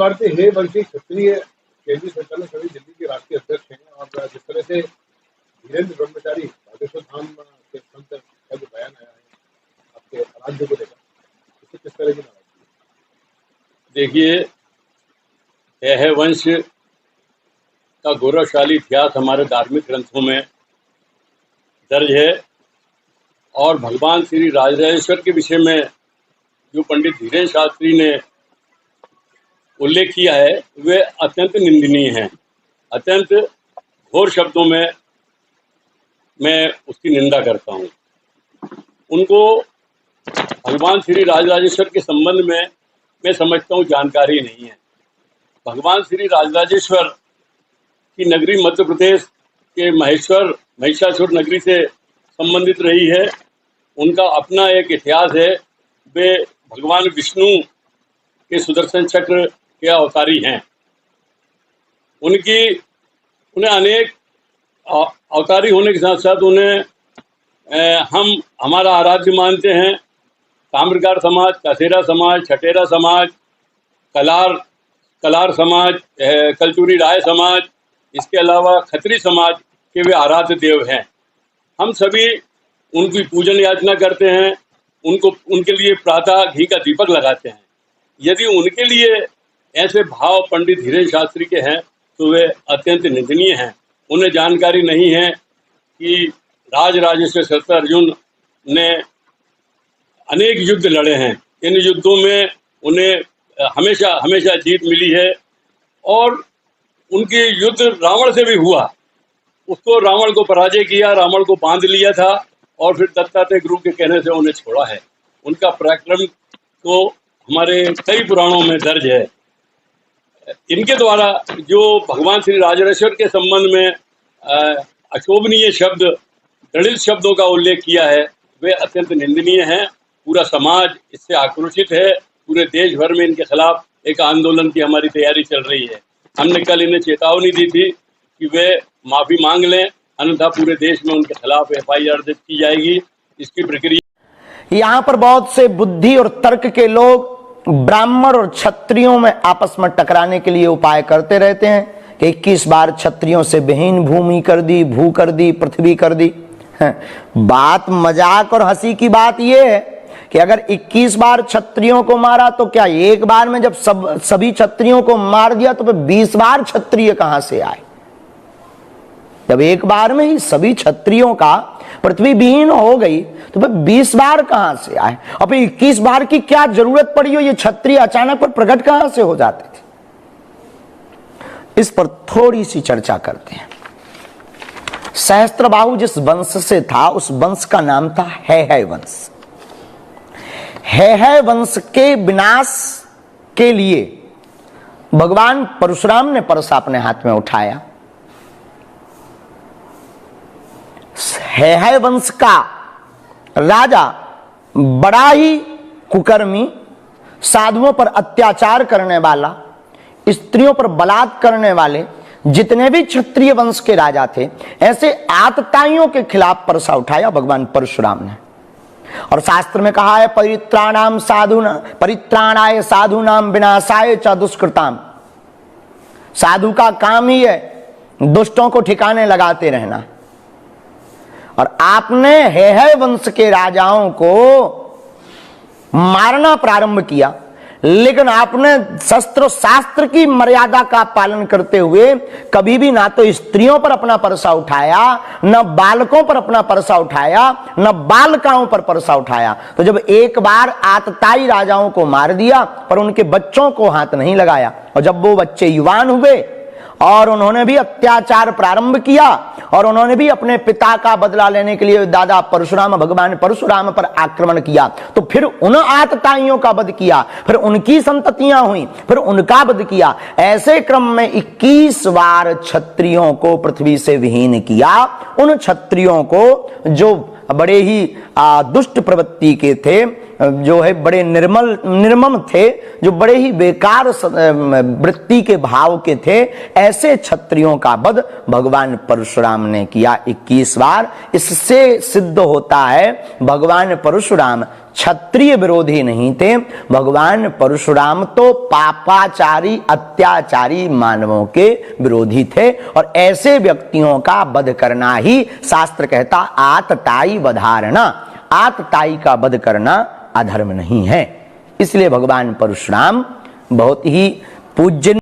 भारती हे वंशी क्षत्रिय केंद्रीय सरकार में सभी दिल्ली के राष्ट्रीय अध्यक्ष हैं, और जिस तरह से धीरेन्द्र ब्रह्मचारी बागेश्वर धाम के संत का जो बयान आया है आपके राज्य को लेकर, इससे किस तरह की नाराजगी? देखिए, यह वंश का गौरवशाली इतिहास हमारे धार्मिक ग्रंथों में दर्ज है, और भगवान श्री राजराजेश्वर के विषय में जो पंडित धीरेन्द्र शास्त्री ने उल्लेख किया है वे अत्यंत निंदनीय हैं। अत्यंत घोर शब्दों में मैं उसकी निंदा करता हूँ। उनको भगवान श्री राजराजेश्वर के संबंध में मैं समझता हूँ जानकारी नहीं है। भगवान श्री राजराजेश्वर की नगरी मध्य प्रदेश के महिषासुर नगरी से संबंधित रही है। उनका अपना एक इतिहास है। वे भगवान विष्णु के सुदर्शन चक्र के अवतारी हैं। उन्हें अनेक अवतारी होने के साथ साथ उन्हें हमारा आराध्य मानते हैं। ताम्रकार समाज, कसेरा समाज, छटेरा समाज, कलार समाज, कलचुरी राय समाज, इसके अलावा खत्री समाज के वे आराध्य देव हैं। हम सभी उनकी पूजन याचना करते हैं, उनके लिए प्रातः घी का दीपक लगाते हैं। यदि उनके लिए ऐसे भाव पंडित धीरेन्द्र शास्त्री के हैं तो वे अत्यंत निंदनीय हैं। उन्हें जानकारी नहीं है कि राजराजेश्वर शस्त्रार्जुन ने अनेक युद्ध लड़े हैं। इन युद्धों में उन्हें हमेशा जीत मिली है, और उनकी युद्ध रावण से भी हुआ। उसको रावण को पराजय किया, रावण को बांध लिया था, और फिर दत्तात्रेय गुरु के कहने से उन्हें छोड़ा है। उनका पराक्रम तो हमारे कई पुराणों में दर्ज है। इनके द्वारा जो भगवान श्री राजराजेश्वर के संबंध में अशोभनीय शब्द, दलित शब्दों का उल्लेख किया है, वे अत्यंत निंदनीय हैं। पूरा समाज इससे आक्रोशित है। पूरे देश भर में इनके खिलाफ एक आंदोलन की हमारी तैयारी चल रही है। हमने कल इन्हें चेतावनी दी थी कि वे माफी मांग लें, अन्यथा पूरे देश में उनके खिलाफ FIR दर्ज की जाएगी। इसकी प्रक्रिया यहाँ पर बहुत से बुद्धि और तर्क के लोग ब्राह्मण और क्षत्रियों में आपस में टकराने के लिए उपाय करते रहते हैं कि 21 बार क्षत्रियों से विहीन भूमि कर दी, भू कर दी, पृथ्वी कर दी। बात मजाक और हंसी की बात यह है कि अगर 21 बार क्षत्रियों को मारा तो क्या एक बार में जब सभी क्षत्रियों को मार दिया तो फिर 20 बार क्षत्रिय कहां से आए? जब एक बार में ही सभी क्षत्रियों का पृथ्वी विहीन हो गई तो फिर 20 बार कहां से आए? और फिर 21 बार की क्या जरूरत पड़ी हो? ये क्षत्रिय अचानक पर प्रकट कहां से हो जाते थे? इस पर थोड़ी सी चर्चा करते हैं। सहस्त्रबाहु जिस वंश से था उस वंश का नाम था हैहय वंश। हैहय वंश के विनाश के लिए भगवान परशुराम ने परसा अपने हाथ में उठाया। हैहय वंश का राजा बड़ा ही कुकर्मी, साधुओं पर अत्याचार करने वाला, स्त्रियों पर बलात्कार करने वाले जितने भी क्षत्रिय वंश के राजा थे, ऐसे आतताइयों के खिलाफ परसा उठाया भगवान परशुराम ने। और शास्त्र में कहा है परित्राणाय साधूनाम विनाशाय च दुष्कृताम। साधु का काम ही है दुष्टों को ठिकाने लगाते रहना। और आपने हैहय वंश के राजाओं को मारना प्रारंभ किया, लेकिन आपने शस्त्र शास्त्र की मर्यादा का पालन करते हुए कभी भी ना तो स्त्रियों पर अपना परसा उठाया, न बालकों पर अपना परसा उठाया, न बालिकाओं पर परसा उठाया। तो जब एक बार आतताई राजाओं को मार दिया पर उनके बच्चों को हाथ नहीं लगाया, और जब वो बच्चे युवान हुए और उन्होंने भी अत्याचार प्रारंभ किया और उन्होंने भी अपने पिता का बदला लेने के लिए दादा परशुराम भगवान परशुराम पर आक्रमण किया, तो फिर उन आतताइयों का वध किया, फिर उनकी संततियां हुई, फिर उनका वध किया। ऐसे क्रम में 21 बार क्षत्रियों को पृथ्वी से विहीन किया। उन क्षत्रियों को जो बड़े ही दुष्ट प्रवृत्ति के थे, जो है बड़े निर्मम थे, जो बड़े ही बेकार वृत्ति के भाव के थे, ऐसे क्षत्रियों का वध भगवान परशुराम ने किया 21 बार। इससे सिद्ध होता है भगवान परशुराम क्षत्रिय विरोधी नहीं थे, भगवान परशुराम तो पापाचारी अत्याचारी मानवों के विरोधी थे। और ऐसे व्यक्तियों का वध करना ही शास्त्र कहता आतताई वधारणा, आतताई का वध करना अधर्म नहीं है। इसलिए भगवान परशुराम बहुत ही पूज्य